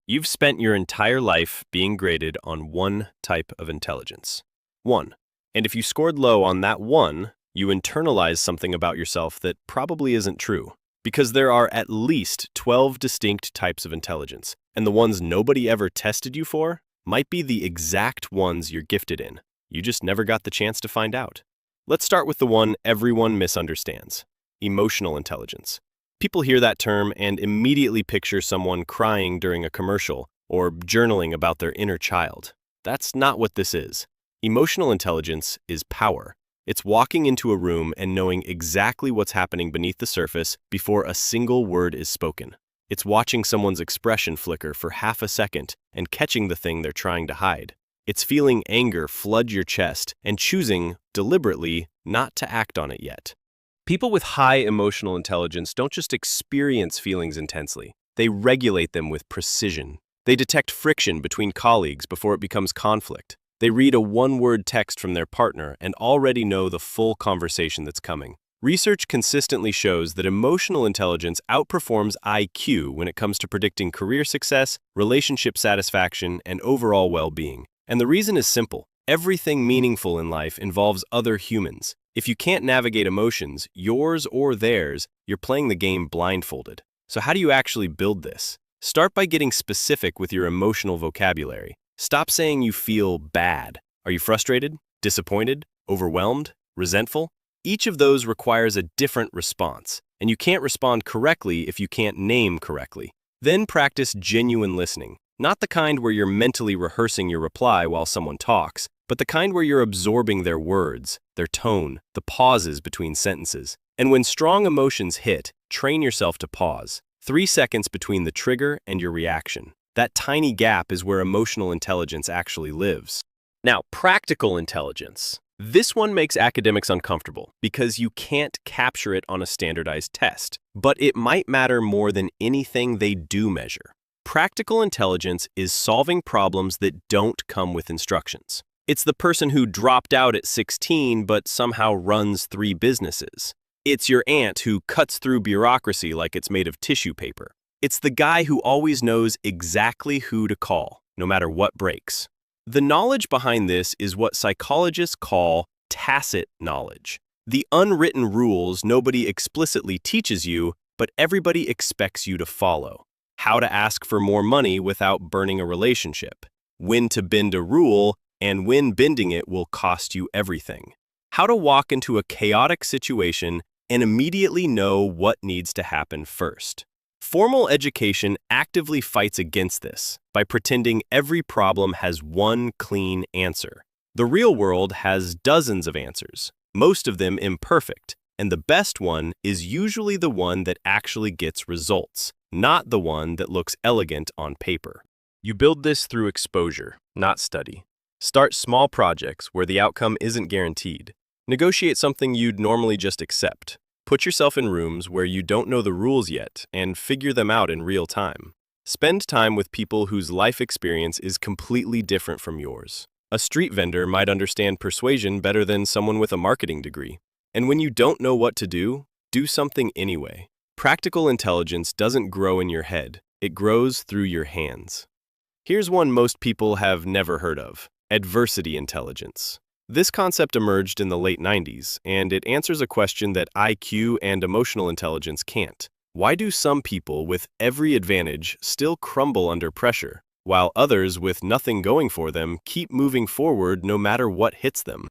You've spent your entire life being graded on one type of intelligence. One. And if you scored low on that one, you internalize something about yourself that probably isn't true. Because there are at least 12 distinct types of intelligence, and the ones nobody ever tested you for might be the exact ones you're gifted in. You just never got the chance to find out. Let's start with the one everyone misunderstands: emotional intelligence. People hear that term and immediately picture someone crying during a commercial or journaling about their inner child. That's not what this is. Emotional intelligence is power. It's walking into a room and knowing exactly what's happening beneath the surface before a single word is spoken. It's watching someone's expression flicker for half a second and catching the thing they're trying to hide. It's feeling anger flood your chest and choosing, deliberately, not to act on it yet. People with high emotional intelligence don't just experience feelings intensely. They regulate them with precision. They detect friction between colleagues before it becomes conflict. They read a one-word text from their partner and already know the full conversation that's coming. Research consistently shows that emotional intelligence outperforms IQ when it comes to predicting career success, relationship satisfaction, and overall well-being. And the reason is simple. Everything meaningful in life involves other humans. If you can't navigate emotions, yours or theirs, you're playing the game blindfolded. So how do you actually build this? Start by getting specific with your emotional vocabulary. Stop saying you feel bad. Are you frustrated, disappointed, overwhelmed, resentful? Each of those requires a different response, and you can't respond correctly if you can't name correctly. Then practice genuine listening. Not the kind where you're mentally rehearsing your reply while someone talks, but the kind where you're absorbing their words, their tone, the pauses between sentences. And when strong emotions hit, train yourself to pause. 3 seconds between the trigger and your reaction. That tiny gap is where emotional intelligence actually lives. Now, practical intelligence. This one makes academics uncomfortable because you can't capture it on a standardized test, but it might matter more than anything they do measure. Practical intelligence is solving problems that don't come with instructions. It's the person who dropped out at 16 but somehow runs 3 businesses. It's your aunt who cuts through bureaucracy like it's made of tissue paper. It's the guy who always knows exactly who to call, no matter what breaks. The knowledge behind this is what psychologists call tacit knowledge. The unwritten rules nobody explicitly teaches you, but everybody expects you to follow. How to ask for more money without burning a relationship. When to bend a rule, and when bending it will cost you everything. How to walk into a chaotic situation and immediately know what needs to happen first. Formal education actively fights against this by pretending every problem has one clean answer. The real world has dozens of answers, most of them imperfect, and the best one is usually the one that actually gets results, not the one that looks elegant on paper. You build this through exposure, not study. Start small projects where the outcome isn't guaranteed. Negotiate something you'd normally just accept. Put yourself in rooms where you don't know the rules yet and figure them out in real time. Spend time with people whose life experience is completely different from yours. A street vendor might understand persuasion better than someone with a marketing degree. And when you don't know what to do something anyway. Practical intelligence doesn't grow in your head. It grows through your hands. Here's one most people have never heard of: adversity intelligence. This concept emerged in the late 90s, and it answers a question that IQ and emotional intelligence can't. Why do some people with every advantage still crumble under pressure, while others with nothing going for them keep moving forward no matter what hits them?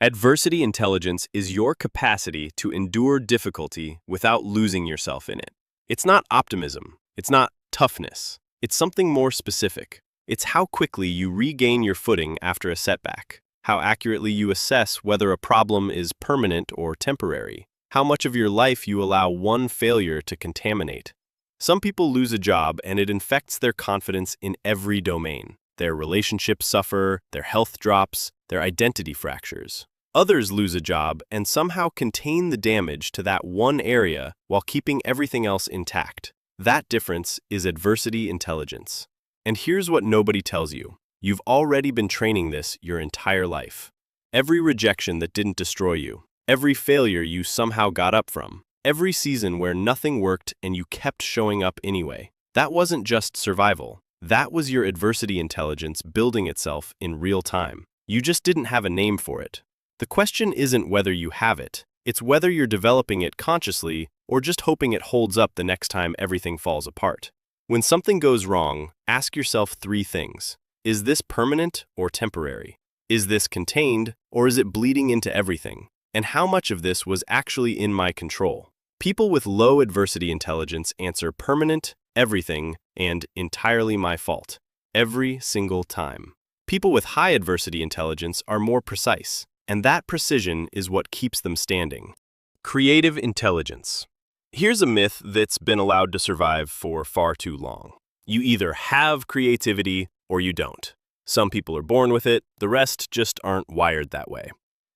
Adversity intelligence is your capacity to endure difficulty without losing yourself in it. It's not optimism. It's not toughness. It's something more specific. It's how quickly you regain your footing after a setback. How accurately you assess whether a problem is permanent or temporary. How much of your life you allow one failure to contaminate. Some people lose a job and it infects their confidence in every domain. Their relationships suffer, their health drops, their identity fractures. Others lose a job and somehow contain the damage to that one area while keeping everything else intact. That difference is adversity intelligence. And here's what nobody tells you. You've already been training this your entire life. Every rejection that didn't destroy you, every failure you somehow got up from, every season where nothing worked and you kept showing up anyway, that wasn't just survival. That was your adversity intelligence building itself in real time. You just didn't have a name for it. The question isn't whether you have it, it's whether you're developing it consciously or just hoping it holds up the next time everything falls apart. When something goes wrong, ask yourself three things. Is this permanent or temporary? Is this contained or is it bleeding into everything? And how much of this was actually in my control? People with low adversity intelligence answer permanent, everything, and entirely my fault, every single time. People with high adversity intelligence are more precise, and that precision is what keeps them standing. Creative intelligence. Here's a myth that's been allowed to survive for far too long. You either have creativity or you don't. Some people are born with it, the rest just aren't wired that way.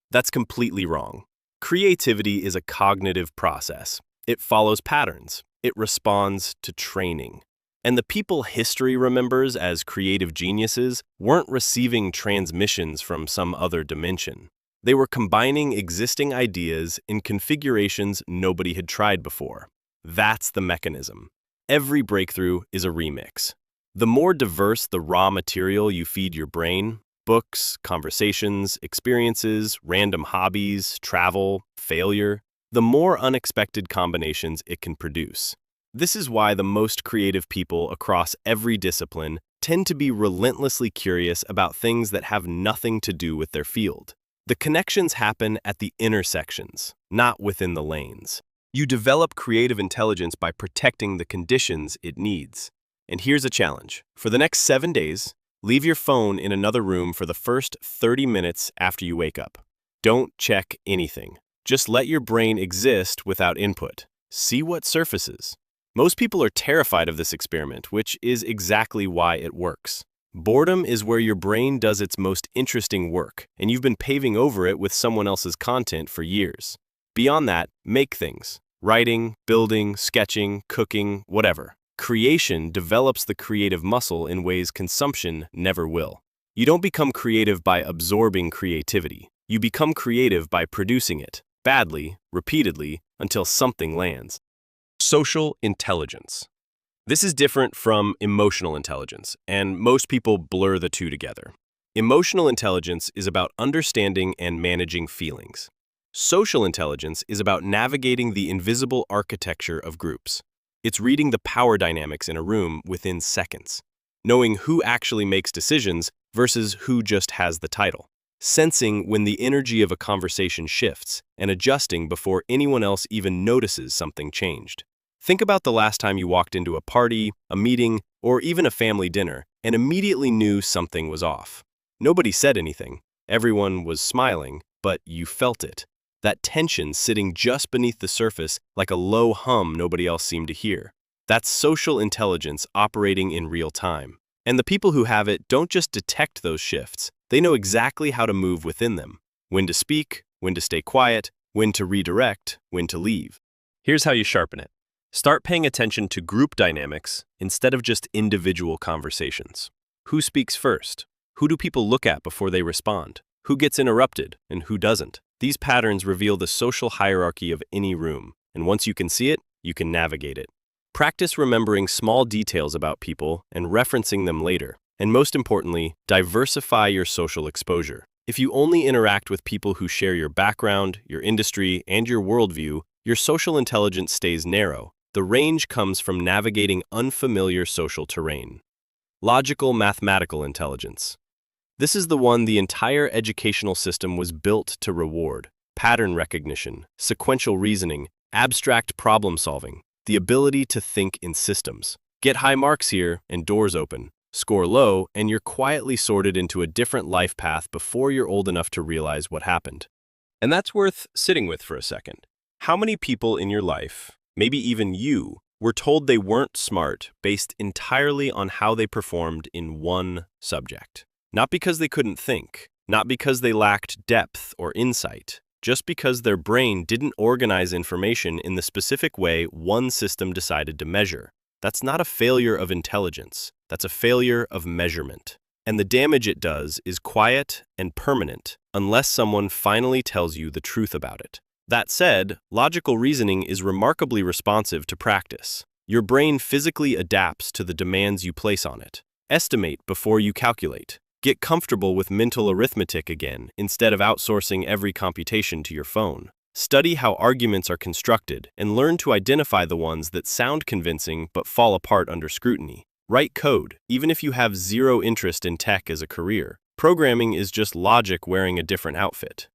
That's completely wrong. Creativity is a cognitive process. It follows patterns. It responds to training. And the people history remembers as creative geniuses weren't receiving transmissions from some other dimension. They were combining existing ideas in configurations nobody had tried before. That's the mechanism. Every breakthrough is a remix. The more diverse the raw material you feed your brain, books, conversations, experiences, random hobbies, travel, failure, the more unexpected combinations it can produce. This is why the most creative people across every discipline tend to be relentlessly curious about things that have nothing to do with their field. The connections happen at the intersections, not within the lanes. You develop creative intelligence by protecting the conditions it needs. And here's a challenge. For the next 7 days, leave your phone in another room for the first 30 minutes after you wake up. Don't check anything. Just let your brain exist without input. See what surfaces. Most people are terrified of this experiment, which is exactly why it works. Boredom is where your brain does its most interesting work, and you've been paving over it with someone else's content for years. Beyond that, make things. Writing, building, sketching, cooking, whatever. Creation develops the creative muscle in ways consumption never will. You don't become creative by absorbing creativity. You become creative by producing it, badly, repeatedly, until something lands. Social intelligence. This is different from emotional intelligence, and most people blur the two together. Emotional intelligence is about understanding and managing feelings. Social intelligence is about navigating the invisible architecture of groups. It's reading the power dynamics in a room within seconds, knowing who actually makes decisions versus who just has the title, sensing when the energy of a conversation shifts, and adjusting before anyone else even notices something changed. Think about the last time you walked into a party, a meeting, or even a family dinner and immediately knew something was off. Nobody said anything. Everyone was smiling, but you felt it. That tension sitting just beneath the surface like a low hum nobody else seemed to hear. That's social intelligence operating in real time. And the people who have it don't just detect those shifts. They know exactly how to move within them. When to speak, when to stay quiet, when to redirect, when to leave. Here's how you sharpen it. Start paying attention to group dynamics instead of just individual conversations. Who speaks first? Who do people look at before they respond? Who gets interrupted and who doesn't? These patterns reveal the social hierarchy of any room, and once you can see it, you can navigate it. Practice remembering small details about people and referencing them later. And most importantly, diversify your social exposure. If you only interact with people who share your background, your industry, and your worldview, your social intelligence stays narrow. The range comes from navigating unfamiliar social terrain. Logical mathematical intelligence. This is the one the entire educational system was built to reward. Pattern recognition, sequential reasoning, abstract problem solving, the ability to think in systems. Get high marks here and doors open. Score low and you're quietly sorted into a different life path before you're old enough to realize what happened. And that's worth sitting with for a second. How many people in your life, maybe even you, were told they weren't smart based entirely on how they performed in one subject? Not because they couldn't think, not because they lacked depth or insight, just because their brain didn't organize information in the specific way one system decided to measure. That's not a failure of intelligence, that's a failure of measurement. And the damage it does is quiet and permanent unless someone finally tells you the truth about it. That said, logical reasoning is remarkably responsive to practice. Your brain physically adapts to the demands you place on it. Estimate before you calculate. Get comfortable with mental arithmetic again instead of outsourcing every computation to your phone. Study how arguments are constructed and learn to identify the ones that sound convincing but fall apart under scrutiny. Write code, even if you have zero interest in tech as a career. Programming is just logic wearing a different outfit.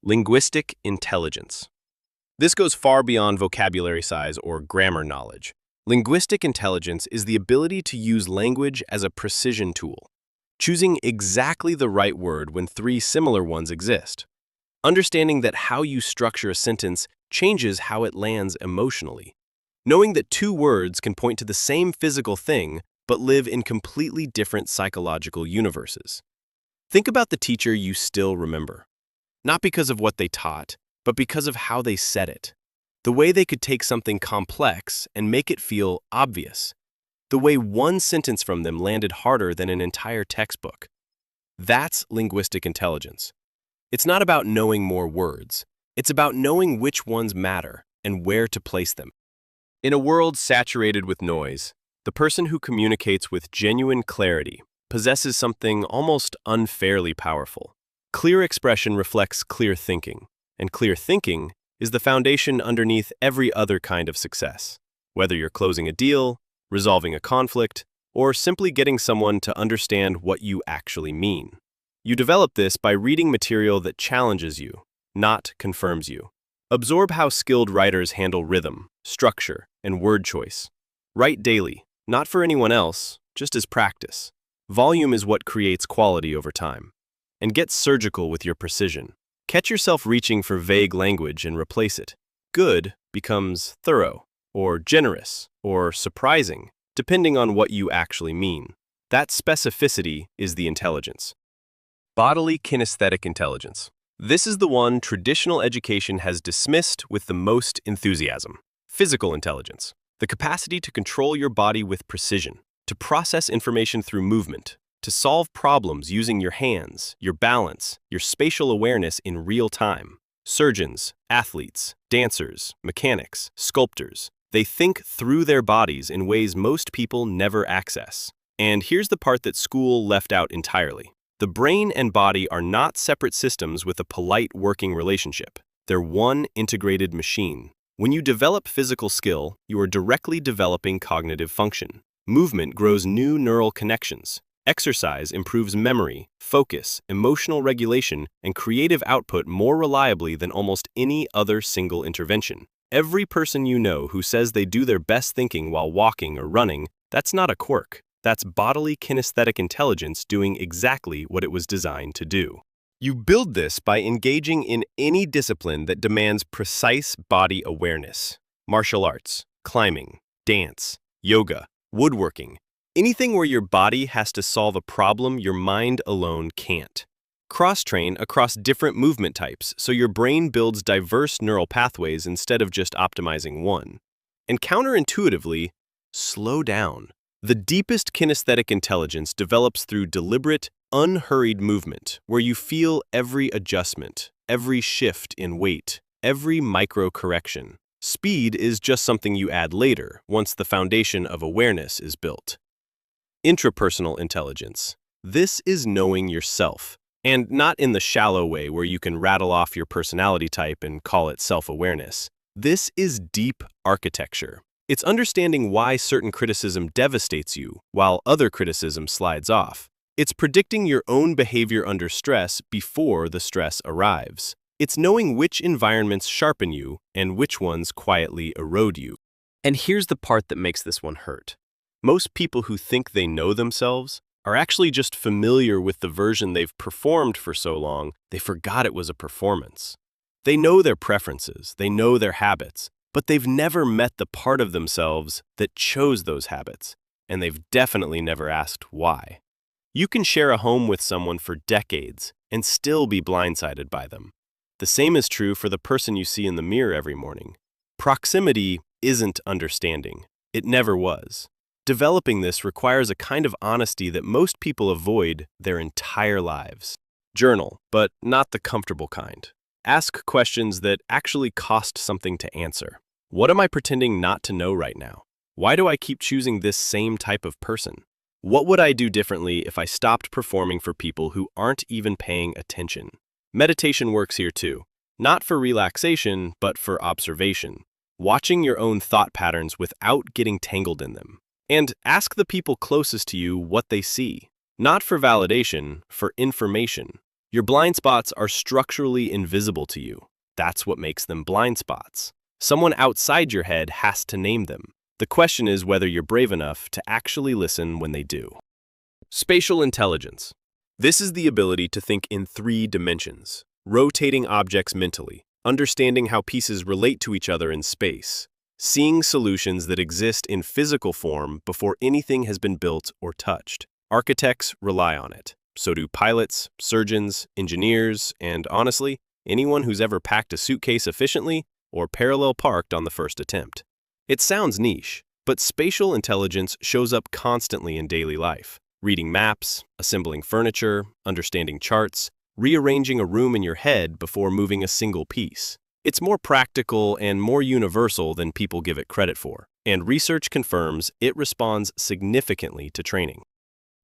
Linguistic intelligence. This goes far beyond vocabulary size or grammar knowledge. Linguistic intelligence is the ability to use language as a precision tool, choosing exactly the right word when three similar ones exist. Understanding that how you structure a sentence changes how it lands emotionally. Knowing that two words can point to the same physical thing but live in completely different psychological universes. Think about the teacher you still remember. Not because of what they taught, but because of how they said it. The way they could take something complex and make it feel obvious. The way one sentence from them landed harder than an entire textbook. That's linguistic intelligence. It's not about knowing more words. It's about knowing which ones matter and where to place them. In a world saturated with noise, the person who communicates with genuine clarity possesses something almost unfairly powerful. Clear expression reflects clear thinking, and clear thinking is the foundation underneath every other kind of success. Whether you're closing a deal, resolving a conflict, or simply getting someone to understand what you actually mean. You develop this by reading material that challenges you, not confirms you. Absorb how skilled writers handle rhythm, structure, and word choice. Write daily, not for anyone else, just as practice. Volume is what creates quality over time. And get surgical with your precision. Catch yourself reaching for vague language and replace it. Good becomes thorough, or generous, or surprising, depending on what you actually mean. That specificity is the intelligence. Bodily kinesthetic intelligence. This is the one traditional education has dismissed with the most enthusiasm. Physical intelligence. The capacity to control your body with precision, to process information through movement, to solve problems using your hands, your balance, your spatial awareness in real time. Surgeons, athletes, dancers, mechanics, sculptors, they think through their bodies in ways most people never access. And here's the part that school left out entirely. The brain and body are not separate systems with a polite working relationship. They're one integrated machine. When you develop physical skill, you are directly developing cognitive function. Movement grows new neural connections. Exercise improves memory, focus, emotional regulation, and creative output more reliably than almost any other single intervention. Every person you know who says they do their best thinking while walking or running, that's not a quirk. That's bodily kinesthetic intelligence doing exactly what it was designed to do. You build this by engaging in any discipline that demands precise body awareness. Martial arts, climbing, dance, yoga, woodworking, anything where your body has to solve a problem your mind alone can't. Cross-train across different movement types so your brain builds diverse neural pathways instead of just optimizing one. And counterintuitively, slow down. The deepest kinesthetic intelligence develops through deliberate, unhurried movement, where you feel every adjustment, every shift in weight, every micro-correction. Speed is just something you add later, once the foundation of awareness is built. Intrapersonal intelligence. This is knowing yourself, and not in the shallow way where you can rattle off your personality type and call it self-awareness. This is deep architecture. It's understanding why certain criticism devastates you, while other criticism slides off. It's predicting your own behavior under stress before the stress arrives. It's knowing which environments sharpen you and which ones quietly erode you. And here's the part that makes this one hurt. Most people who think they know themselves are actually just familiar with the version they've performed for so long, they forgot it was a performance. They know their preferences, they know their habits, but they've never met the part of themselves that chose those habits, and they've definitely never asked why. You can share a home with someone for decades and still be blindsided by them. The same is true for the person you see in the mirror every morning. Proximity isn't understanding. It never was. Developing this requires a kind of honesty that most people avoid their entire lives. Journal, but not the comfortable kind. Ask questions that actually cost something to answer. What am I pretending not to know right now? Why do I keep choosing this same type of person? What would I do differently if I stopped performing for people who aren't even paying attention? Meditation works here too, not for relaxation, but for observation, watching your own thought patterns without getting tangled in them. And ask the people closest to you what they see, not for validation, for information. Your blind spots are structurally invisible to you. That's what makes them blind spots. Someone outside your head has to name them. The question is whether you're brave enough to actually listen when they do. Spatial intelligence. This is the ability to think in 3 dimensions, rotating objects mentally, understanding how pieces relate to each other in space, seeing solutions that exist in physical form before anything has been built or touched. Architects rely on it. So do pilots, surgeons, engineers, and honestly, anyone who's ever packed a suitcase efficiently or parallel parked on the first attempt. It sounds niche, but spatial intelligence shows up constantly in daily life. Reading maps, assembling furniture, understanding charts, rearranging a room in your head before moving a single piece. It's more practical and more universal than people give it credit for, and research confirms it responds significantly to training.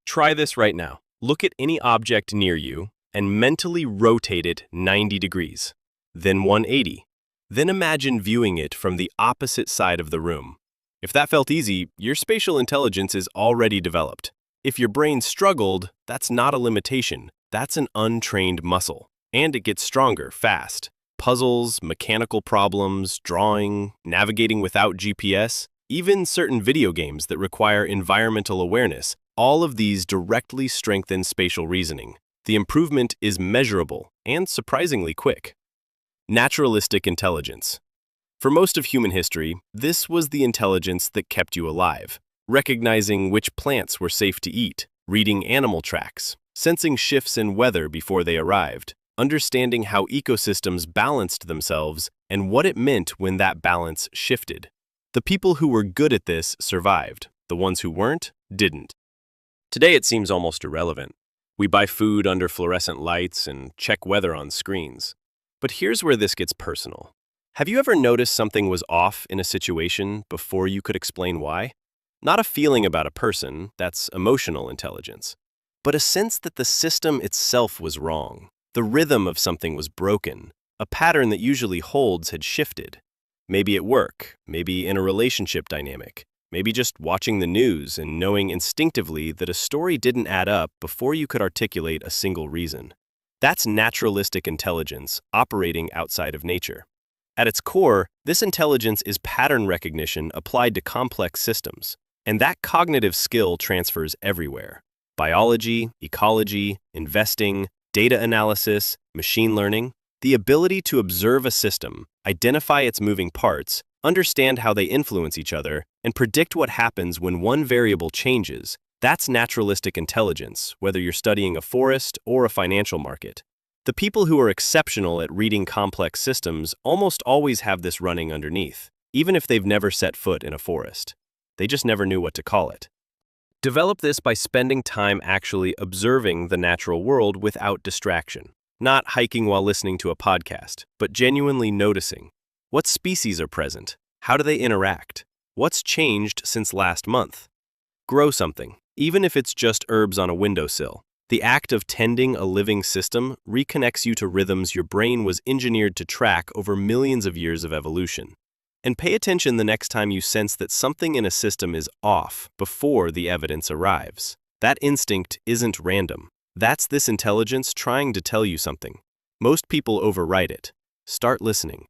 Try this right now. Look at any object near you and mentally rotate it 90 degrees, then 180. Then imagine viewing it from the opposite side of the room. If that felt easy, your spatial intelligence is already developed. If your brain struggled, that's not a limitation. That's an untrained muscle. And it gets stronger fast. Puzzles, mechanical problems, drawing, navigating without GPS, even certain video games that require environmental awareness, all of these directly strengthen spatial reasoning. The improvement is measurable and surprisingly quick. Naturalistic intelligence. For most of human history, this was the intelligence that kept you alive, recognizing which plants were safe to eat, reading animal tracks, sensing shifts in weather before they arrived, understanding how ecosystems balanced themselves and what it meant when that balance shifted. The people who were good at this survived. The ones who weren't, didn't. Today it seems almost irrelevant. We buy food under fluorescent lights and check weather on screens. But here's where this gets personal. Have you ever noticed something was off in a situation before you could explain why? Not a feeling about a person, that's emotional intelligence, but a sense that the system itself was wrong. The rhythm of something was broken. A pattern that usually holds had shifted. Maybe at work, maybe in a relationship dynamic, maybe just watching the news and knowing instinctively that a story didn't add up before you could articulate a single reason. That's naturalistic intelligence operating outside of nature. At its core, this intelligence is pattern recognition applied to complex systems, and that cognitive skill transfers everywhere. Biology, ecology, investing, data analysis, machine learning, the ability to observe a system, identify its moving parts, understand how they influence each other, and predict what happens when one variable changes. That's naturalistic intelligence, whether you're studying a forest or a financial market. The people who are exceptional at reading complex systems almost always have this running underneath, even if they've never set foot in a forest. They just never knew what to call it. Develop this by spending time actually observing the natural world without distraction. Not hiking while listening to a podcast, but genuinely noticing. What species are present? How do they interact? What's changed since last month? Grow something. Even if it's just herbs on a windowsill. The act of tending a living system reconnects you to rhythms your brain was engineered to track over millions of years of evolution. And pay attention the next time you sense that something in a system is off before the evidence arrives. That instinct isn't random. That's this intelligence trying to tell you something. Most people override it. Start listening.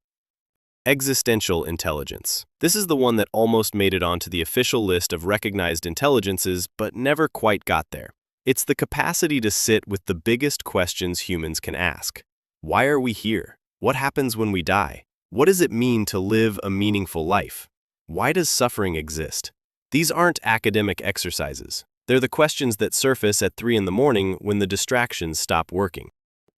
Existential intelligence. This is the one that almost made it onto the official list of recognized intelligences, but never quite got there. It's the capacity to sit with the biggest questions humans can ask. Why are we here? What happens when we die? What does it mean to live a meaningful life? Why does suffering exist? These aren't academic exercises. They're the questions that surface at 3 in the morning when the distractions stop working.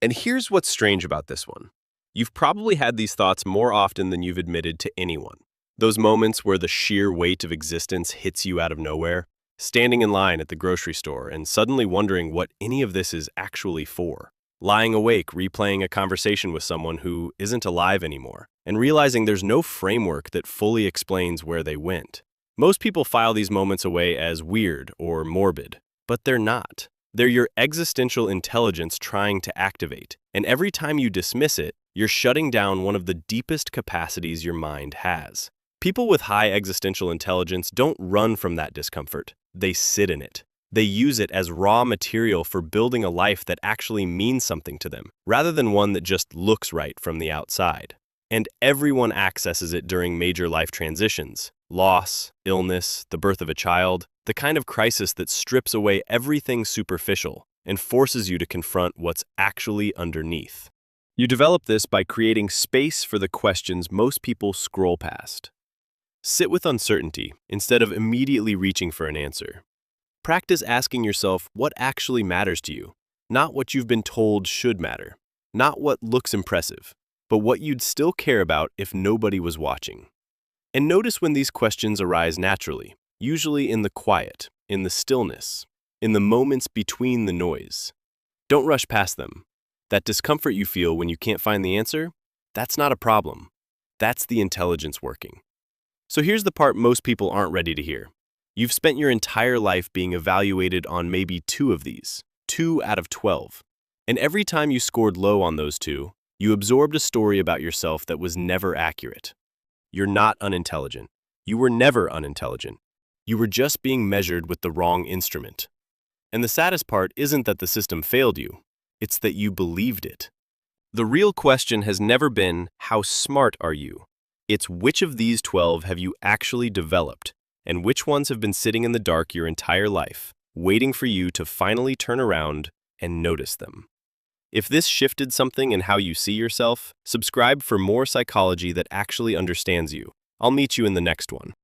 And here's what's strange about this one. You've probably had these thoughts more often than you've admitted to anyone. Those moments where the sheer weight of existence hits you out of nowhere, standing in line at the grocery store and suddenly wondering what any of this is actually for. Lying awake, replaying a conversation with someone who isn't alive anymore, and realizing there's no framework that fully explains where they went. Most people file these moments away as weird or morbid, but they're not. They're your existential intelligence trying to activate, and every time you dismiss it, you're shutting down one of the deepest capacities your mind has. People with high existential intelligence don't run from that discomfort. They sit in it. They use it as raw material for building a life that actually means something to them, rather than one that just looks right from the outside. And everyone accesses it during major life transitions: loss, illness, the birth of a child, the kind of crisis that strips away everything superficial and forces you to confront what's actually underneath. You develop this by creating space for the questions most people scroll past. Sit with uncertainty instead of immediately reaching for an answer. Practice asking yourself what actually matters to you, not what you've been told should matter, not what looks impressive, but what you'd still care about if nobody was watching. And notice when these questions arise naturally, usually in the quiet, in the stillness, in the moments between the noise. Don't rush past them. That discomfort you feel when you can't find the answer, that's not a problem. That's the intelligence working. So here's the part most people aren't ready to hear. You've spent your entire life being evaluated on maybe 2 of these, 2 out of 12. And every time you scored low on those 2, you absorbed a story about yourself that was never accurate. You're not unintelligent. You were never unintelligent. You were just being measured with the wrong instrument. And the saddest part isn't that the system failed you, it's that you believed it. The real question has never been, how smart are you? It's which of these 12 have you actually developed, and which ones have been sitting in the dark your entire life, waiting for you to finally turn around and notice them. If this shifted something in how you see yourself, subscribe for more psychology that actually understands you. I'll meet you in the next one.